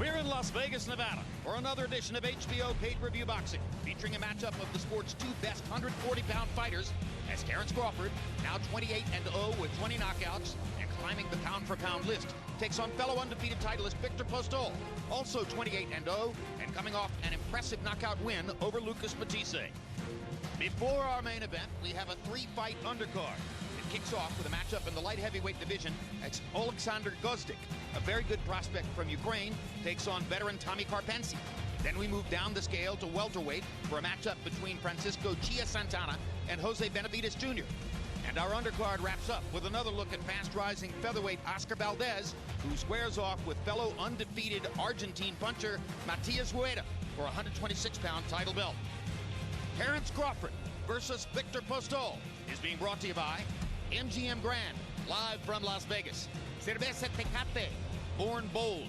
We're in Las Vegas, Nevada for another edition of HBO Pay-Per-View Boxing, featuring a matchup of the sport's two best 140-pound fighters, as Terence Crawford, now 28-0 with 20 knockouts and climbing the pound-for-pound list, takes on fellow undefeated titleist Victor Postol, also 28-0 and coming off an impressive knockout win over Lucas Matisse. Before our main event, we have a three-fight undercard. It kicks off with a matchup in the light heavyweight division. It's Alexandr Gvozdik, a very good prospect from Ukraine, takes on veteran Tommi Karpensi. Then we move down the scale to welterweight for a matchup between Francisco Chia Santana and Jose Benavides Jr. And our undercard wraps up with another look at fast-rising featherweight Oscar Valdez, who squares off with fellow undefeated Argentine puncher Matias Rueda for a 126-pound title belt. Terence Crawford versus Victor Postol is being brought to you by MGM Grand, live from Las Vegas. Cerveza Tecate, born bold.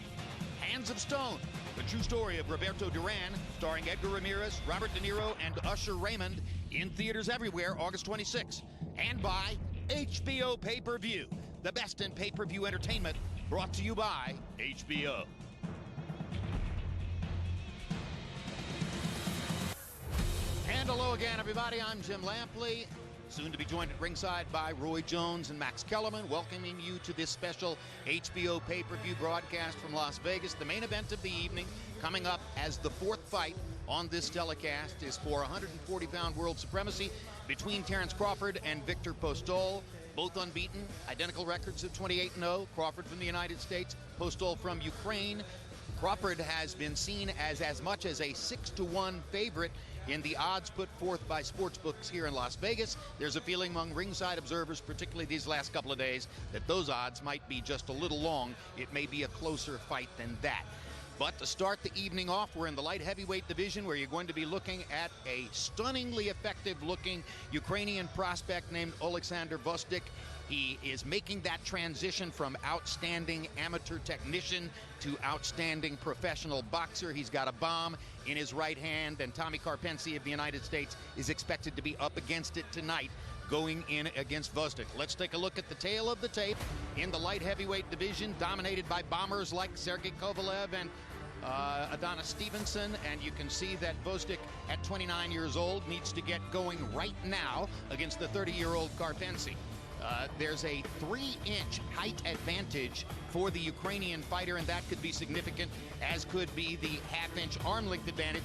Hands of Stone, the true story of Roberto Duran, starring Edgar Ramirez, Robert De Niro, and Usher Raymond, in theaters everywhere, August 26. And by HBO Pay-Per-View, the best in pay-per-view entertainment, brought to you by HBO. And hello again, everybody. I'm Jim Lampley, soon to be joined at ringside by Roy Jones and Max Kellerman, welcoming you to this special HBO pay-per-view broadcast from Las Vegas. The main event of the evening, coming up as the fourth fight on this telecast, is for 140-pound world supremacy between Terence Crawford and Victor Postol. Both unbeaten, identical records of 28-0. Crawford from the United States, Postol from Ukraine. Crawford has been seen as much as a 6-1 favorite in the odds put forth by sportsbooks here in Las Vegas. There's a feeling among ringside observers, particularly these last couple of days, that those odds might be just a little long. It may be a closer fight than that. But to start the evening off, we're in the light heavyweight division, where you're going to be looking at a stunningly effective-looking Ukrainian prospect named Alexandr Gvozdik. He is making that transition from outstanding amateur technician to outstanding professional boxer. He's got a bomb in his right hand, and Tommi Karpensi of the United States is expected to be up against it tonight, going in against Gvozdik. Let's take a look at the tail of the tape in the light heavyweight division, dominated by bombers like Sergey Kovalev and Adonis Stevenson, and you can see that Gvozdik, at 29 years old, needs to get going right now against the 30-year-old Karpensi. There's a 3-inch height advantage for the Ukrainian fighter, and that could be significant, as could be the half-inch arm length advantage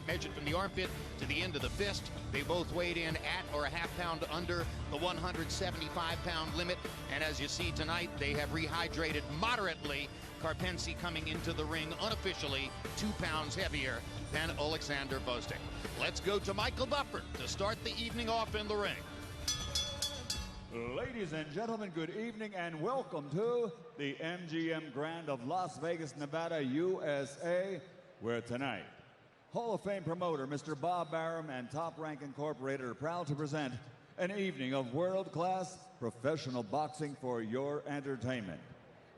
measured from the armpit to the end of the fist. They both weighed in at or a half-pound under the 175-pound limit, and as you see tonight, they have rehydrated moderately. Karpensi coming into the ring unofficially 2 pounds heavier than Alexandr Gvozdik. Let's go to Michael Bufford to start the evening off in the ring. Ladies and gentlemen, good evening and welcome to the MGM Grand of Las Vegas, Nevada, USA, where tonight, Hall of Fame promoter Mr. Bob Barum and Top Rank Incorporated are proud to present an evening of world-class professional boxing for your entertainment.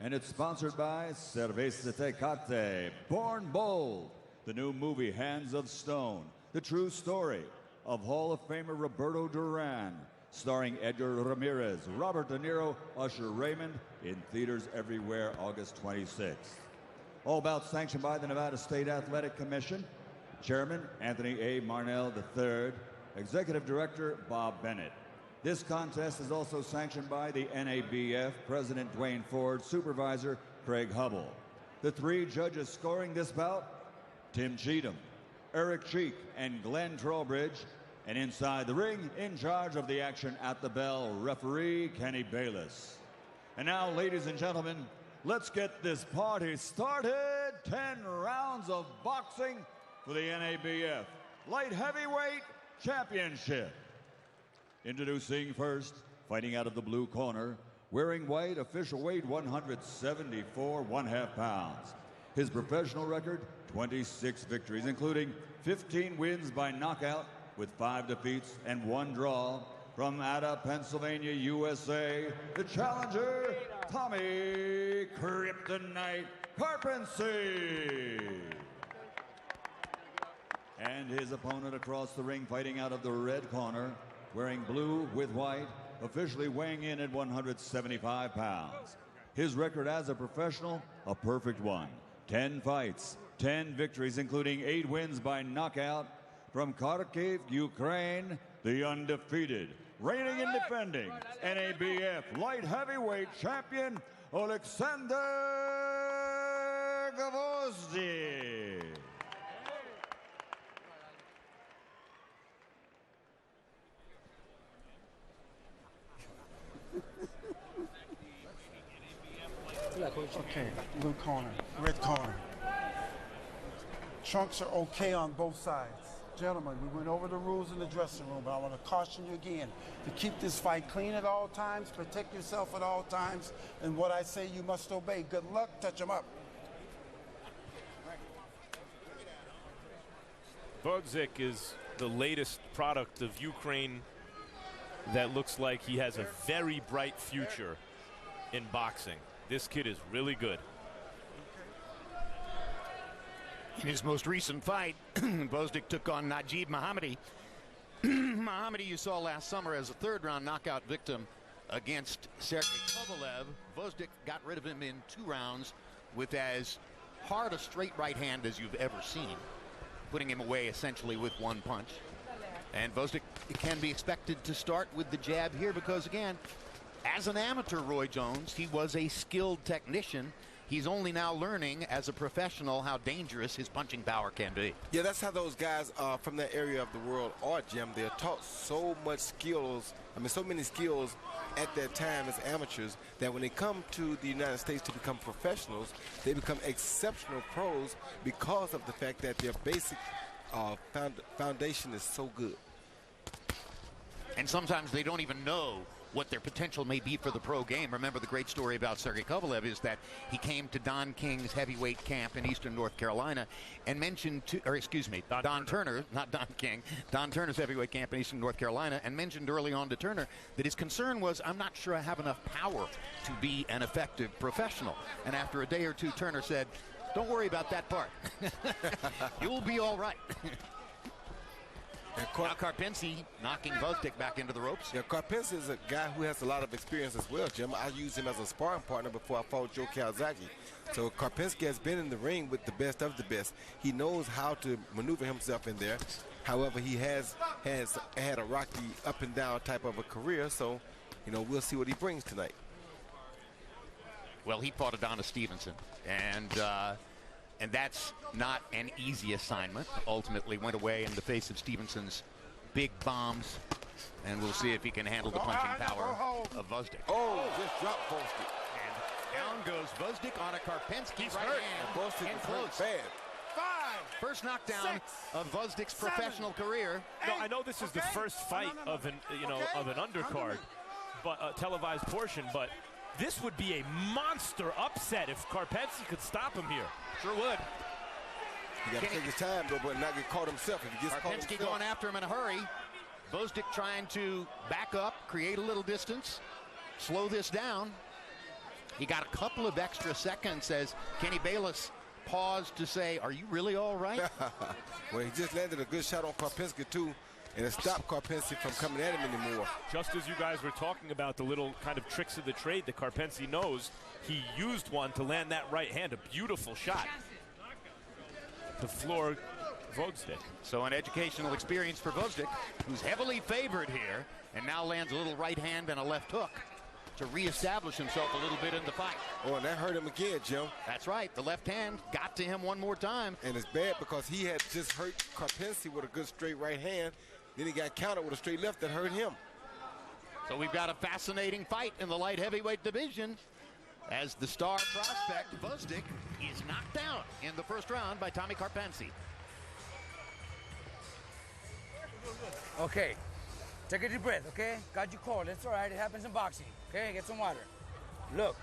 And it's sponsored by Cerveza Tecate, Born Bold, the new movie Hands of Stone, the true story of Hall of Famer Roberto Duran, starring Edgar Ramirez, Robert De Niro, Usher Raymond, in theaters everywhere August 26th. All bouts sanctioned by the Nevada State Athletic Commission. Chairman Anthony A. Marnell III, Executive Director Bob Bennett. This contest is also sanctioned by the NABF, President Dwayne Ford, Supervisor Craig Hubble. The 3 judges scoring this bout, Tim Cheatham, Eric Cheek, and Glenn Trowbridge. And inside the ring, in charge of the action at the bell, referee Kenny Bayless. And now, ladies and gentlemen, let's get this party started. 10 rounds of boxing for the NABF Light Heavyweight Championship. Introducing first, fighting out of the blue corner, wearing white, official weight 174 1/2 pounds. His professional record, 26 victories, including 15 wins by knockout, with 5 defeats and 1 draw. From Ada, Pennsylvania, USA, the challenger, Tommi Kryptonite Karpensi. And his opponent across the ring, fighting out of the red corner, wearing blue with white, officially weighing in at 175 pounds. His record as a professional, a perfect one. 10 fights, 10 victories, including 8 wins by knockout. From Kharkiv, Ukraine, the undefeated, reigning and defending NABF light heavyweight champion, Alexandr Gvozdik. Okay, blue corner, red corner. Trunks are okay on both sides. Gentlemen, we went over the rules in the dressing room, but I want to caution you again to keep this fight clean at all times, protect yourself at all times, and what I say you must obey. Good luck, touch them up. Gvozdik is the latest product of Ukraine that looks like he has a very bright future in boxing. This kid is really good. In his most recent fight, Gvozdik took on Najib Mohammadi. Mohammadi you saw last summer as a third-round knockout victim against Sergey Kovalev. Gvozdik got rid of him in 2 rounds with as hard a straight right hand as you've ever seen, putting him away essentially with 1 punch. And Gvozdik can be expected to start with the jab here because, again, as an amateur, Roy Jones, he was a skilled technician. He's only now learning as a professional how dangerous his punching power can be. Yeah, that's how those guys from that area of the world are, Jim. They're taught so much skills, so many skills at that time as amateurs that when they come to the United States to become professionals, they become exceptional pros because of the fact that their basic foundation is so good. And sometimes they don't even know what their potential may be for the pro game. Remember, the great story about Sergey Kovalev is that he came to Don King's heavyweight camp in eastern North Carolina and mentioned Don Turner, not Don King, Don Turner's heavyweight camp in eastern North Carolina, and mentioned early on to Turner that his concern was, I'm not sure I have enough power to be an effective professional. And after a day or two, Turner said, don't worry about that part. You'll be all right. Now Karpensi knocking Gvozdik back into the ropes. Yeah, Karpensi is a guy who has a lot of experience as well, Jim. I used him as a sparring partner before I fought Joe Calzaghe. So Karpensi has been in the ring with the best of the best. He knows how to maneuver himself in there. However, he has had a rocky up and down type of a career, so, we'll see what he brings tonight. Well, he fought Adonis Stevenson, and that's not an easy assignment. Ultimately went away in the face of Stevenson's big bombs, and we'll see if he can handle the punching power of Gvozdik. Oh, just dropped Gvozdik. And down goes Gvozdik on a Karpensky right hurt. hand. Gvozdik And is close. hurt bad. 5, First knockdown 6, of Gvozdik's 7, professional career. No, I know this is the first fight of an undercard, but televised portion, but this would be a monster upset if Karpensy could stop him here. Sure would. He got to take his time, though, but not get caught himself. If he gets caught Karpensky himself, going after him in a hurry. Gvozdik trying to back up, create a little distance, slow this down. He got a couple of extra seconds as Kenny Bayless paused to say, are you really all right? well, he just landed a good shot on Karpensky, too, and it stopped Karpensy from coming at him anymore. Just as you guys were talking about the little kind of tricks of the trade that Karpensy knows, he used one to land that right hand, a beautiful shot to floor Gvozdik. So an educational experience for Gvozdik, who's heavily favored here, and now lands a little right hand and a left hook to reestablish himself a little bit in the fight. Oh, and that hurt him again, Jim. That's right. The left hand got to him one more time. And it's bad because he had just hurt Karpensy with a good straight right hand. Then he got countered with a straight left that hurt him. So we've got a fascinating fight in the light heavyweight division as the star prospect Gvozdik is knocked out in the first round by Tommi Karpensi. Okay, take a deep breath, okay? Got you cold, that's all right, it happens in boxing, okay? Get some water. Look,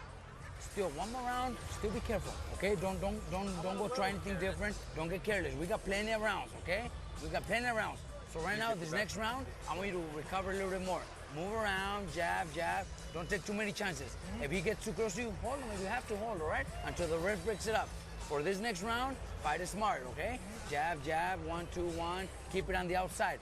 still one more round, still be careful, okay? Don't go try anything different, don't get careless. We got plenty of rounds, okay? We got plenty of rounds. So right now, this next round, I want you to recover a little bit more. Move around, jab, jab. Don't take too many chances. If he gets too close to you, hold him if you have to hold, all right? Until the ref breaks it up. For this next round, fight it smart, okay? Jab, jab, 1, 2, 1. Keep it on the outside.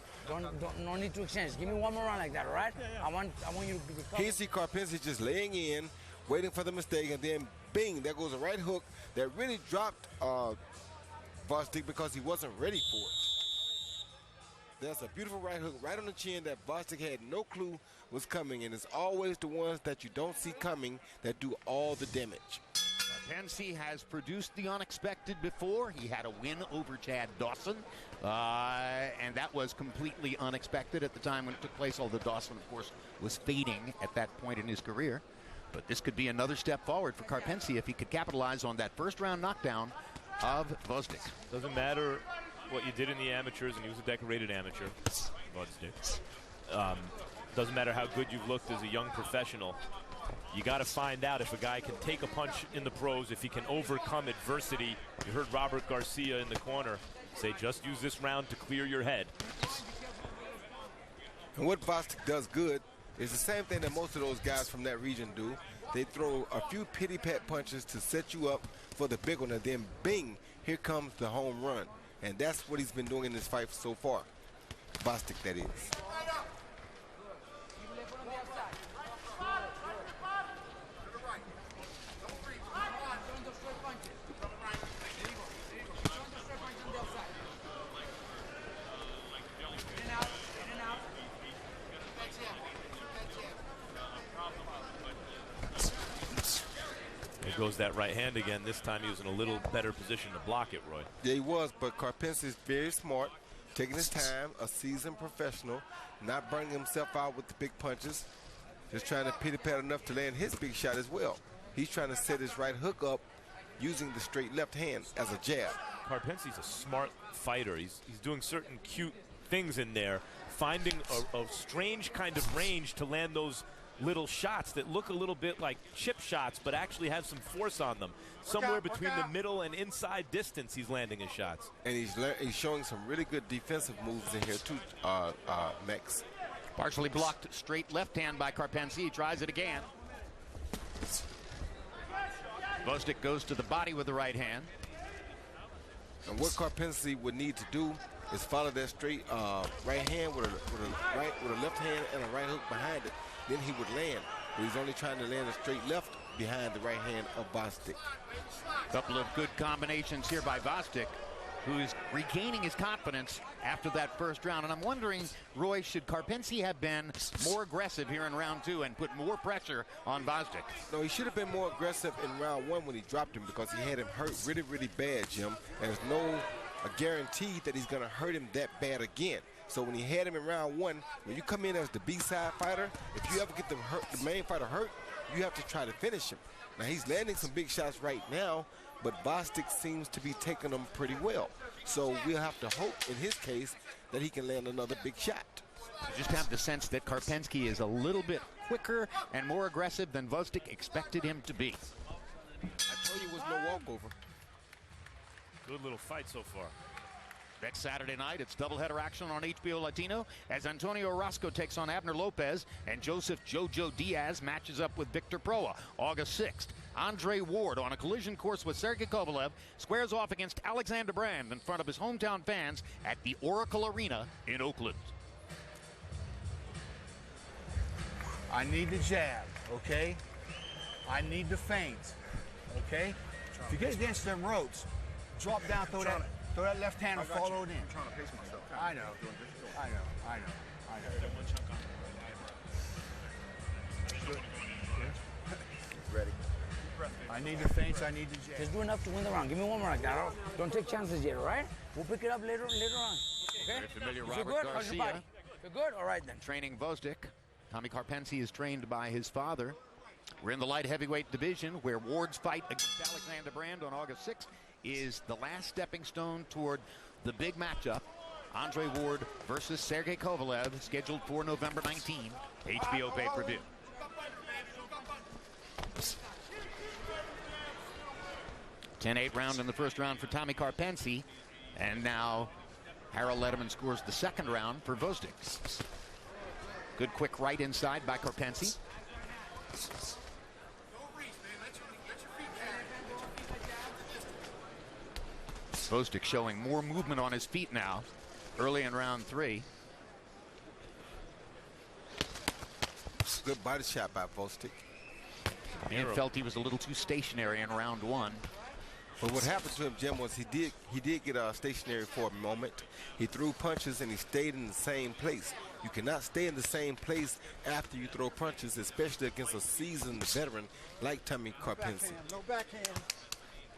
No need to exchange. Give me one more round like that, all right? I want you to recover. Here you see Karpensy just laying in, waiting for the mistake, and then bing, there goes a right hook that really dropped Gvozdyk because he wasn't ready for it. There's a beautiful right hook right on the chin that Gvozdyk had no clue was coming, and it's always the ones that you don't see coming that do all the damage. Karpensi has produced the unexpected before. He had a win over Chad Dawson, and that was completely unexpected at the time when it took place, although Dawson, of course, was fading at that point in his career. But this could be another step forward for Karpensi if he could capitalize on that first-round knockdown of Gvozdyk. Doesn't matter what you did in the amateurs, and he was a decorated amateur, Gvozdyk. Doesn't matter how good you've looked as a young professional. You got to find out if a guy can take a punch in the pros, if he can overcome adversity. You heard Robert Garcia in the corner say, just use this round to clear your head. And what Gvozdyk does good is the same thing that most of those guys from that region do. They throw a few pity-pat punches to set you up for the big one, and then bing, here comes the home run. And that's what he's been doing in this fight so far. Gvozdyk, that is. There goes that right hand again. This time he was in a little better position to block it, Roy. Yeah, he was, but Karpensi is very smart, taking his time, a seasoned professional, not burning himself out with the big punches, just trying to pity-pat enough to land his big shot as well. He's trying to set his right hook up using the straight left hand as a jab. Karpensi's a smart fighter. He's doing certain cute things in there, finding a strange kind of range to land those little shots that look a little bit like chip shots but actually have some force on them. Somewhere between the middle and inside distance he's landing his shots. And he's showing some really good defensive moves in here too, Max. Partially blocked straight left hand by Karpensi. He tries it again. Gvozdyk goes to the body with the right hand. And what Karpensi would need to do is follow that straight right hand with a left hand and a right hook behind it. Then he would land. But he's only trying to land a straight left behind the right hand of Gvozdyk. Couple of good combinations here by Gvozdyk, who is regaining his confidence after that first round. And I'm wondering, Roy, should Karpensi have been more aggressive here in round two and put more pressure on Gvozdyk? No, he should have been more aggressive in round one when he dropped him, because he had him hurt really, really bad, Jim. And there's no guarantee that he's going to hurt him that bad again. So when he had him in round one, when you come in as the B-side fighter, if you ever get the main fighter hurt, you have to try to finish him. Now, he's landing some big shots right now, but Gvozdyk seems to be taking them pretty well. So we'll have to hope, in his case, that he can land another big shot. You just have the sense that Karpensi is a little bit quicker and more aggressive than Gvozdyk expected him to be. I told you it was no walkover. Good little fight so far. Next Saturday night, it's doubleheader action on HBO Latino as Antonio Orozco takes on Abner Lopez and Joseph Jojo Diaz matches up with Victor Proa. August 6th, Andre Ward on a collision course with Sergey Kovalev squares off against Alexander Brand in front of his hometown fans at the Oracle Arena in Oakland. I need the jab, okay? I need the feint, okay? If you get against them ropes, drop down, throw that left hand and follow it in. I'm trying to pace myself. I know. Ready. I need the feints, I need the jab. Just do enough to win the round. Give me one more like that. Don't take chances yet, all right? We'll pick it up later on, okay? Very familiar You feel Robert good? How's your Garcia. body? You're good? All right then. Training Gvozdyk. Tommy Karpensi is trained by his father. We're in the light heavyweight division where Ward's fight against Alexander Brand on August 6th is the last stepping stone toward the big matchup. Andre Ward versus Sergey Kovalev, scheduled for November 19, HBO pay-per-view. .10-8 round in the first round for Tommy Karpensi, and now Harold Letterman scores the second round for Gvozdyk. Good quick right inside by Karpensi. Gvozdyk showing more movement on his feet now, early in round three. Good body shot by Gvozdyk. He felt he was a little too stationary in round one. But what happened to him, Jim, was he did get stationary for a moment. He threw punches and he stayed in the same place. You cannot stay in the same place after you throw punches, especially against a seasoned veteran like Tommi Karpensi. No backhand.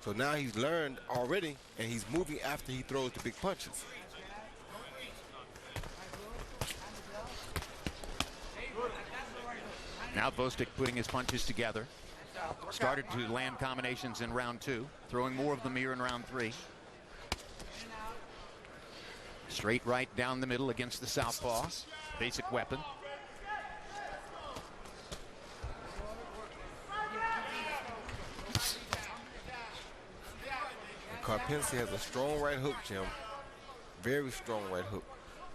So now he's learned already, and he's moving after he throws the big punches. Now Gvozdik putting his punches together. Started to land combinations in round two, throwing more of the mirror in round three. Straight right down the middle against the southpaw. Basic weapon. Karpensi has a strong right hook, Jim. Very strong right hook.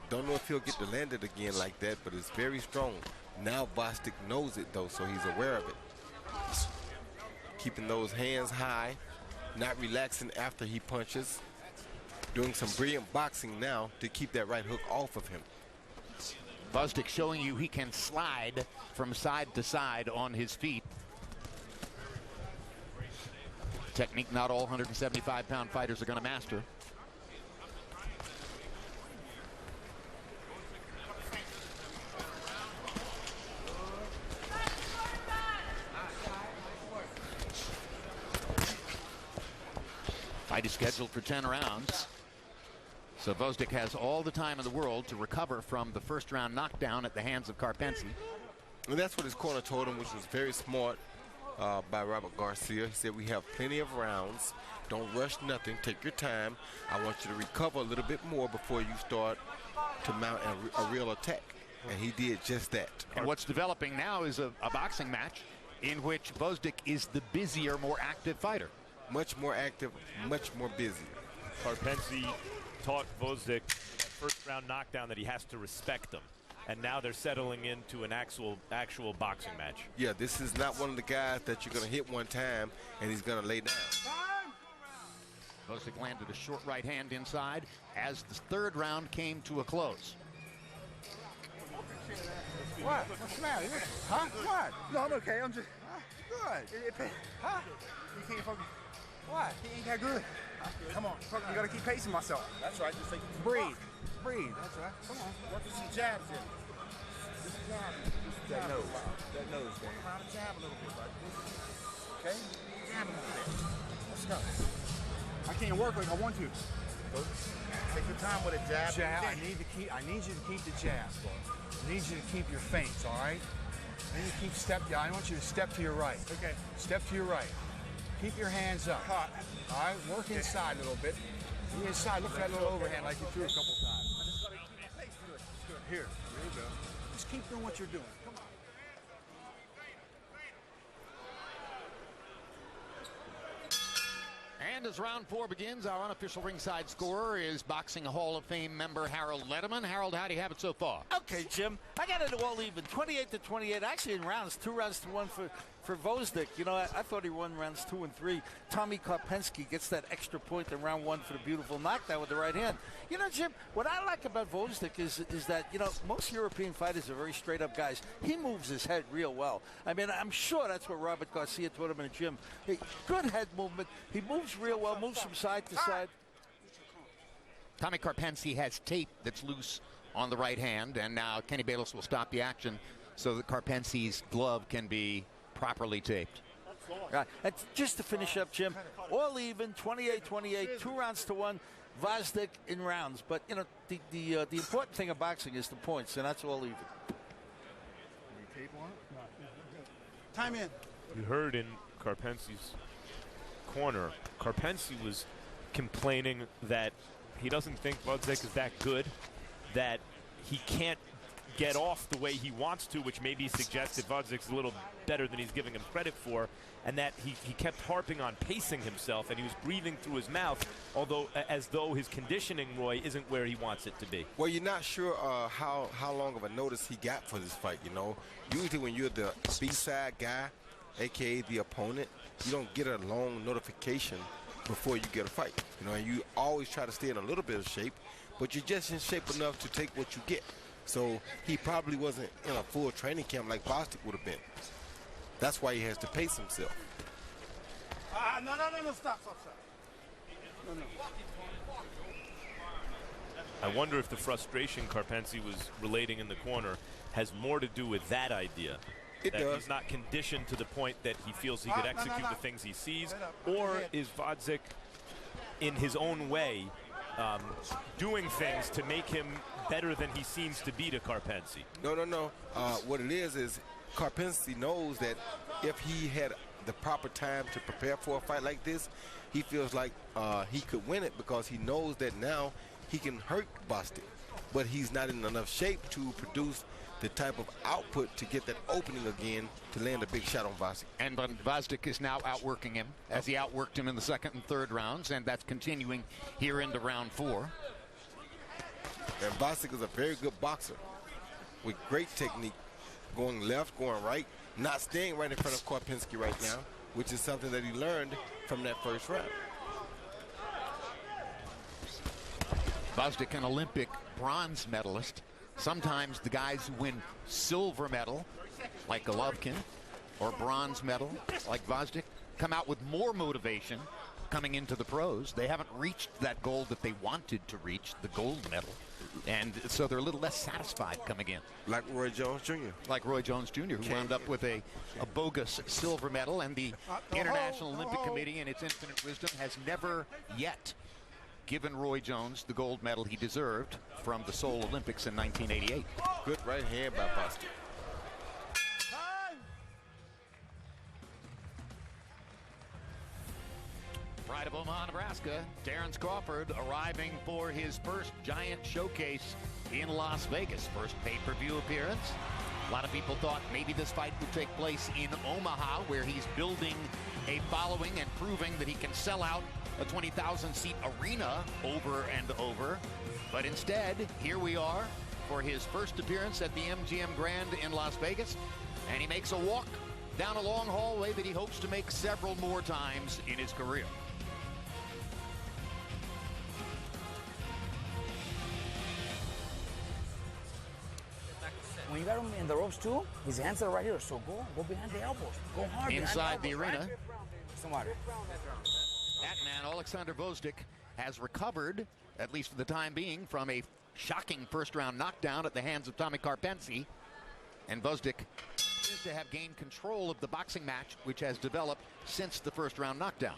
Don't know if he'll get to land it again like that, but it's very strong. Now Gvozdik knows it, though, so he's aware of it. Keeping those hands high, not relaxing after he punches. Doing some brilliant boxing now to keep that right hook off of him. Gvozdik showing you he can slide from side to side on his feet. Technique not all 175-pound fighters are going to master. Fight is scheduled for 10 rounds. So Gvozdik has all the time in the world to recover from the first round knockdown at the hands of Karpensi. And that's what his corner told him, which was very smart by Robert Garcia. He said, we have plenty of rounds. Don't rush nothing. Take your time. I want you to recover a little bit more before you start to mount a real attack. And he did just that. And what's developing now is a boxing match in which Gvozdik is the busier, more active fighter. Much more active, much more busy. Karpensi taught Gvozdik first round knockdown that he has to respect them. And now they're settling into an actual boxing match. Yeah, this is not one of the guys that you're going to hit one time and he's going to lay down. Gvozdik landed a short right hand inside as the third round came to a close. What? What's the matter? Huh? What? No, I'm okay. I'm just Good. Huh? you can't fucking. What? He ain't that good. Come on, you gotta keep pacing myself. That's right. Just take Breathe, breathe. That's right. Come on. Work with some jabs in. Just jab. That nose, that nose. Work around the jab a little bit, buddy. Okay? Jab a little bit. Let's go. I can't work like I want to. Take your time with a jab. Jab. I need you to keep the jab. I need you to keep your feints. All right. I need you to keep I want you to step to your right. Okay. Step to your right. Keep your hands up. Hot. All right. Work inside a little bit. Be inside. Look for that little overhand like you threw a couple times. I just gotta keep my pace good. Good. Here you go. Just keep doing what you're doing. Come on. And as round four begins, our unofficial ringside scorer is Boxing Hall of Fame member Harold Letterman. Harold, how do you have it so far? Okay, Jim. I got it all even, 28-28. Actually, in rounds, 2 rounds to 1 for Gvozdik. You know, I thought he won rounds 2 and 3. Tommi Karpensi gets that extra point in round 1 for the beautiful knockdown with the right hand. You know, Jim, what I like about Gvozdik is that, you know, most European fighters are very straight-up guys. He moves his head real well. I mean, I'm sure that's what Robert Garcia taught him in the gym. Hey, good head movement. He moves real well, moves from side to side. Tommi Karpensi has tape that's loose on the right hand, and now Kenny Bayless will stop the action so that Karpensi's glove can be properly taped. Right. And just to finish up, Jim, all even, 28-28, 2 rounds to 1. Gvozdik in rounds, but you know the important thing of boxing is the points, and that's all even. Time in. You heard in Karpensi's corner, Karpensi was complaining that he doesn't think Gvozdik is that good, that he can't get off the way he wants to, which maybe suggested Gvozdik's a little better than he's giving him credit for, and that he kept harping on pacing himself, and he was breathing through his mouth, although as though his conditioning, Roy, isn't where he wants it to be. Well, you're not sure how long of a notice he got for this fight, you know. Usually when you're the B-side guy, a.k.a. the opponent, you don't get a long notification before you get a fight. You know, and you always try to stay in a little bit of shape, but you're just in shape enough to take what you get. So he probably wasn't in a full training camp like Gvozdik would have been. That's why he has to pace himself. No, stop. No. I wonder if the frustration Karpensi was relating in the corner has more to do with that idea. It that does. He's not conditioned to the point that he feels he could execute the things he sees, or is Gvozdyk in his own way doing things to make him better than he seems to be to Karpensi? No. What it is Karpensi knows that if he had the proper time to prepare for a fight like this, he feels like he could win it because he knows that now he can hurt Gvozdyk, but he's not in enough shape to produce the type of output to get that opening again to land a big shot on Gvozdyk. And Gvozdyk is now outworking him, as he outworked him in the second and third rounds, and that's continuing here into round 4. And Gvozdyk is a very good boxer with great technique, going left, going right, not staying right in front of Karpensi right now, which is something that he learned from that first round. Gvozdyk, an Olympic bronze medalist. Sometimes the guys who win silver medal, like Golovkin, or bronze medal, like Gvozdyk, come out with more motivation coming into the pros. They haven't reached that goal that they wanted to reach, the gold medal. And so they're a little less satisfied coming in. Like Roy Jones Jr. Like Roy Jones Jr., who wound up with a bogus silver medal. And the International Olympic Committee, in its infinite wisdom, has never yet given Roy Jones the gold medal he deserved from the Seoul Olympics in 1988. Good right hand by Gvozdyk. Pride of Omaha, Nebraska, Terrence Crawford arriving for his first giant showcase in Las Vegas. First pay-per-view appearance. A lot of people thought maybe this fight would take place in Omaha, where he's building a following and proving that he can sell out a 20,000-seat arena over and over. But instead, here we are for his first appearance at the MGM Grand in Las Vegas, and he makes a walk down a long hallway that he hopes to make several more times in his career. When you got him in the ropes too, his hands are right here, so go behind the elbows. Go hard inside the arena. Right? Some water. That man, Alexandr Gvozdyk, has recovered, at least for the time being, from a shocking first-round knockdown at the hands of Tommi Karpentsi. And Gvozdyk appears to have gained control of the boxing match, which has developed since the first-round knockdown.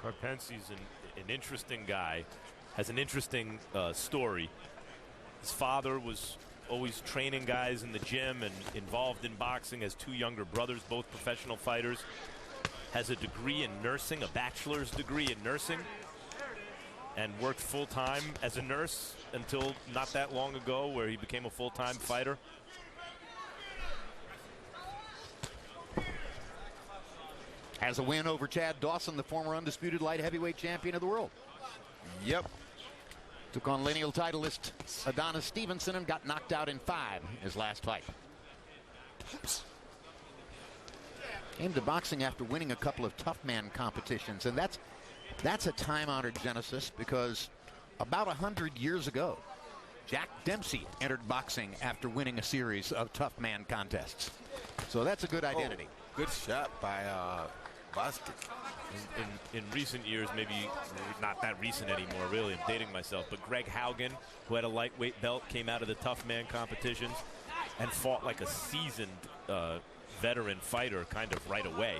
Karpensi's an interesting guy, has an interesting story. His father was always training guys in the gym and involved in boxing, has 2 younger brothers, both professional fighters. Has a degree in nursing, a bachelor's degree in nursing, and worked full-time as a nurse until not that long ago, where he became a full-time fighter. Has a win over Chad Dawson, the former undisputed light heavyweight champion of the world. Yep. Took on lineal titleist Adonis Stevenson and got knocked out in 5 in his last fight. Came to boxing after winning a couple of tough man competitions, and that's a time-honored genesis, because about 100 years ago, Jack Dempsey entered boxing after winning a series of tough man contests. So that's a good identity. Good shot by Gvozdyk. In recent years, maybe not that recent anymore, really, I'm dating myself, but Greg Haugen, who had a lightweight belt, came out of the tough man competitions and fought like a seasoned veteran fighter kind of right away.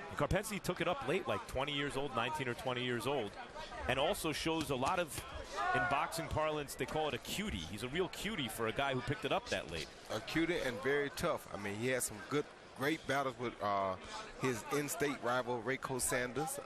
And Karpensi took it up late, like 20 years old, 19 or 20 years old, and also shows a lot of, in boxing parlance, they call it a cutie. He's a real cutie for a guy who picked it up that late. A cutie and very tough. I mean, he had some great battles with his in-state rival, Rayco Sanders.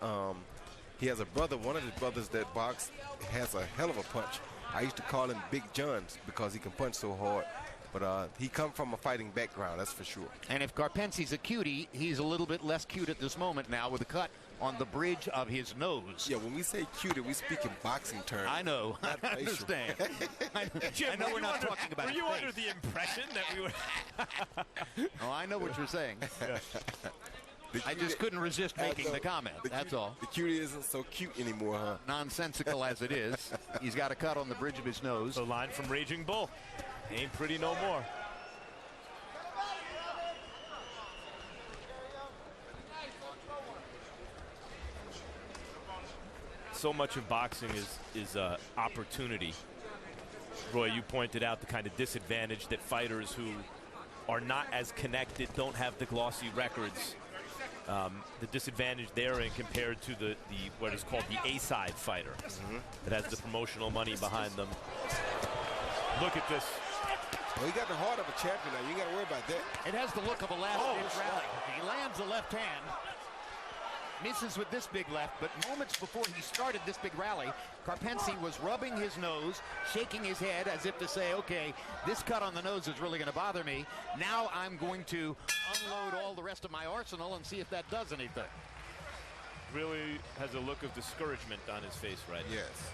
He has a brother, one of his brothers that box has a hell of a punch. I used to call him Big Johns because he can punch so hard. But he come from a fighting background, that's for sure. And if Karpensi's a cutie, he's a little bit less cute at this moment now, with a cut on the bridge of his nose. Yeah, when we say cutie, we speak in boxing terms. I know. I understand. Jim, I know we're not talking about Were you face. under the impression that we were? Oh, I know what you're saying. I just couldn't resist making the comment, that's all. The cutie isn't so cute anymore, huh? Nonsensical as it is. He's got a cut on the bridge of his nose. The line from Raging Bull. Ain't pretty no more. so much of boxing is opportunity. Roy, you pointed out the kind of disadvantage that fighters who are not as connected, don't have the glossy records, the disadvantage therein compared to the what is called the A-side fighter that has the promotional money behind them. Look at this. Well, he got the heart of a champion now. You got to worry about that. It has the look of a last-ditch rally. He lands a left hand, misses with this big left, but moments before he started this big rally, Karpensi was rubbing his nose, shaking his head as if to say, okay, this cut on the nose is really going to bother me. Now I'm going to unload all the rest of my arsenal and see if that does anything. Really has a look of discouragement on his face right now. Yes.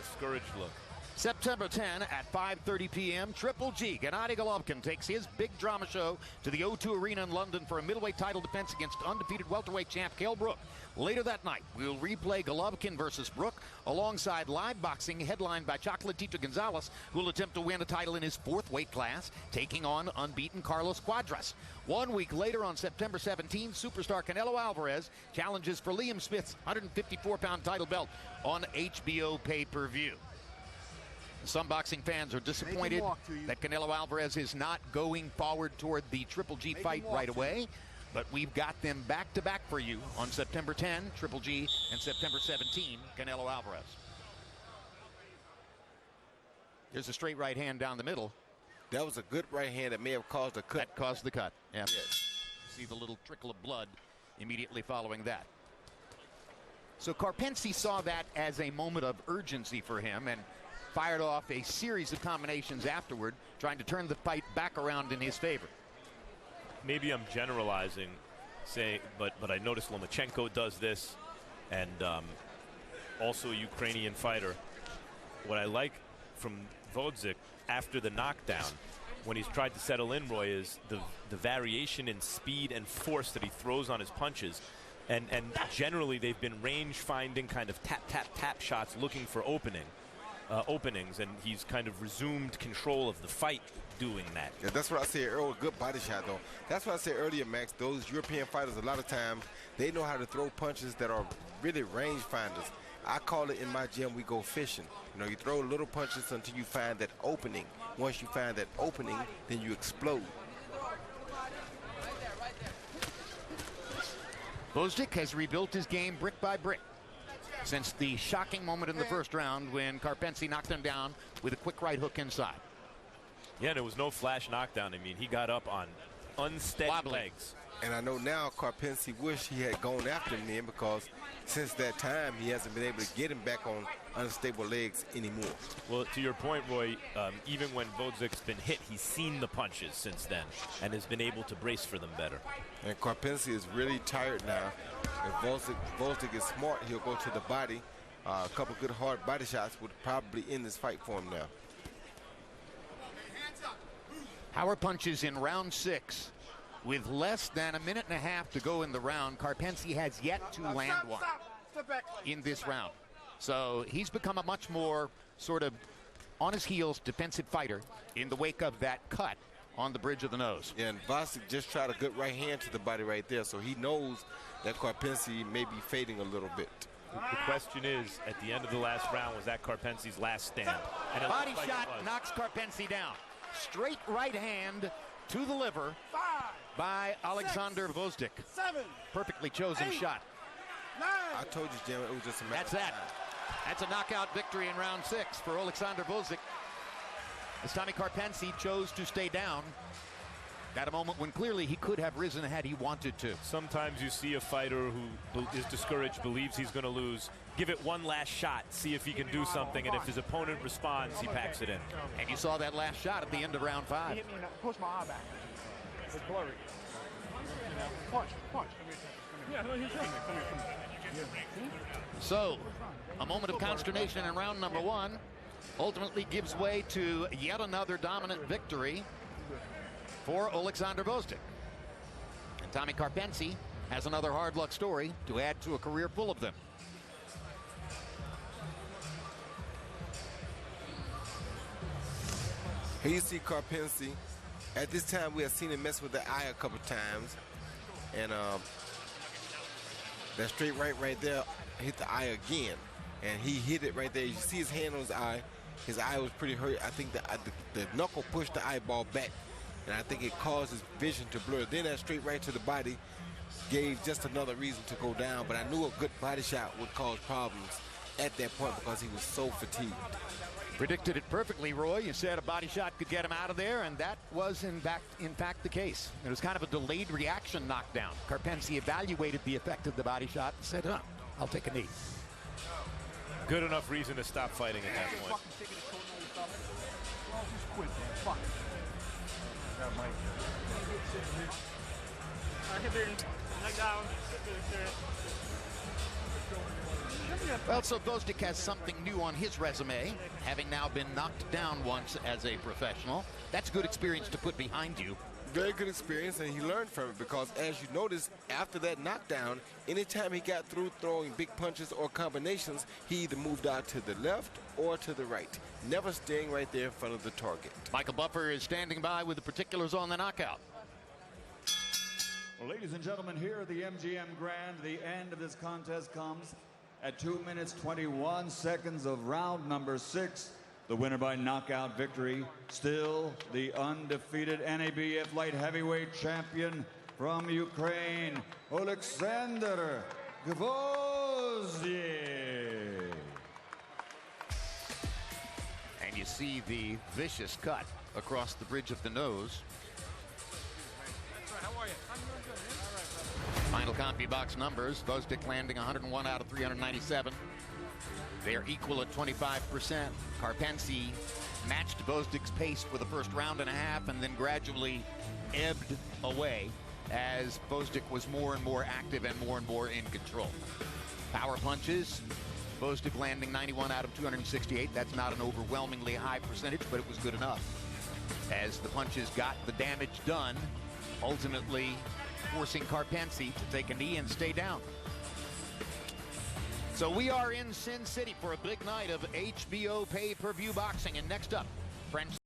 Discouraged look. September 10 at 5:30 p.m. Triple G, Gennady Golovkin takes his big drama show to the O2 Arena in London for a middleweight title defense against undefeated welterweight champ Kell Brook. Later that night, we'll replay Golovkin versus Brook alongside live boxing headlined by Chocolatito Gonzalez, who will attempt to win a title in his 4th weight class, taking on unbeaten Carlos Cuadras. 1 week later on September 17, superstar Canelo Alvarez challenges for Liam Smith's 154-pound title belt on HBO pay-per-view. Some boxing fans are disappointed that Canelo Alvarez is not going forward toward the Triple G fight right away, but we've got them back-to-back for you on September 10, Triple G, and September 17, Canelo Alvarez. There's a straight right hand down the middle. That was a good right hand that may have caused a cut. That caused the cut, yeah. Yes. See the little trickle of blood immediately following that. So Karpensi saw that as a moment of urgency for him and fired off a series of combinations afterward, trying to turn the fight back around in his favor. Maybe I'm generalizing, but I noticed Lomachenko does this, and also a Ukrainian fighter. What I like from Gvozdyk after the knockdown, when he's tried to settle in, Roy, is the variation in speed and force that he throws on his punches. And generally they've been range-finding kind of tap shots looking for openings, and he's kind of resumed control of the fight doing that. Yeah, that's what I said earlier. Good body shot, though. That's what I said earlier, Max. Those European fighters, a lot of times, they know how to throw punches that are really range finders. I call it in my gym, we go fishing. You know, you throw little punches until you find that opening. Once you find that opening, then you explode. Gvozdyk has rebuilt his game brick by brick since the shocking moment in the first round when Karpensi knocked him down with a quick right hook inside. Yeah, and it was no flash knockdown. I mean, he got up on unsteady legs. And I know now Karpensi wish he had gone after him then, because since that time he hasn't been able to get him back on unstable legs anymore. Well, to your point, Roy, even when Gvozdyk's been hit, he's seen the punches since then and has been able to brace for them better. And Karpensi is really tired now. If Gvozdyk is smart, he'll go to the body. A couple good hard body shots would probably end this fight for him now. Power punches in round 6. With less than a minute and a half to go in the round, Karpensi has yet to land one in this round. So he's become a much more sort of on his heels defensive fighter in the wake of that cut on the bridge of the nose. Yeah, and Gvozdyk just tried a good right hand to the body right there, so he knows that Karpensi may be fading a little bit. The question is, at the end of the last round, was that Karpensi's last stand? And body shot knocks Karpensi down. Straight right hand to the liver by Alexander Gvozdyk. Perfectly chosen shot. I told you, Jim, it was just a matter of time. That's a knockout victory in round 6 for Alexandr Gvozdyk, as Tommy Karpensi chose to stay down at a moment when clearly he could have risen had he wanted to. Sometimes you see a fighter who is discouraged, believes he's going to lose, give it one last shot, see if he can do something, and if his opponent responds, he packs it in. And you saw that last shot at the end of round 5. He hit me and pushed my eye back. It's blurry. Punch. Yeah, no, he's coming. So, a moment of consternation in round number 1 ultimately gives way to yet another dominant victory for Alexandr Gvozdyk. And Tommy Karpensi has another hard luck story to add to a career full of them. Here you see Karpensi. At this time, we have seen him mess with the eye a couple times. And that straight right there hit the eye again. and he hit it right there. You see his hand on his eye. His eye was pretty hurt. I think the knuckle pushed the eyeball back, and I think it caused his vision to blur. Then that straight right to the body gave just another reason to go down, but I knew a good body shot would cause problems at that point because he was so fatigued. Predicted it perfectly, Roy. You said a body shot could get him out of there, and that was in fact the case. It was kind of a delayed reaction knockdown. Karpensi evaluated the effect of the body shot and said, I'll take a knee. Good enough reason to stop fighting at that point. Well, so Gvozdyk has something new on his resume, having now been knocked down once as a professional. That's good experience to put behind you. Very good experience, and he learned from it because, as you notice, after that knockdown, anytime he got through throwing big punches or combinations, he either moved out to the left or to the right, never staying right there in front of the target. Michael Buffer is standing by with the particulars on the knockout. Well, ladies and gentlemen, here at the MGM Grand, the end of this contest comes at 2 minutes 21 seconds of round number 6. The winner by knockout victory, still the undefeated NABF light heavyweight champion from Ukraine, Alexandr Gvozdik. And you see the vicious cut across the bridge of the nose. Final CompuBox numbers, Gvozdyk landing 101 out of 397. They're equal at 25%. Karpensi matched Gvozdyk's pace for the first round and a half and then gradually ebbed away as Gvozdyk was more and more active and more in control. Power punches, Gvozdyk landing 91 out of 268. That's not an overwhelmingly high percentage, but it was good enough. As the punches got the damage done, ultimately forcing Karpensi to take a knee and stay down. So we are in Sin City for a big night of HBO pay-per-view boxing, and next up, French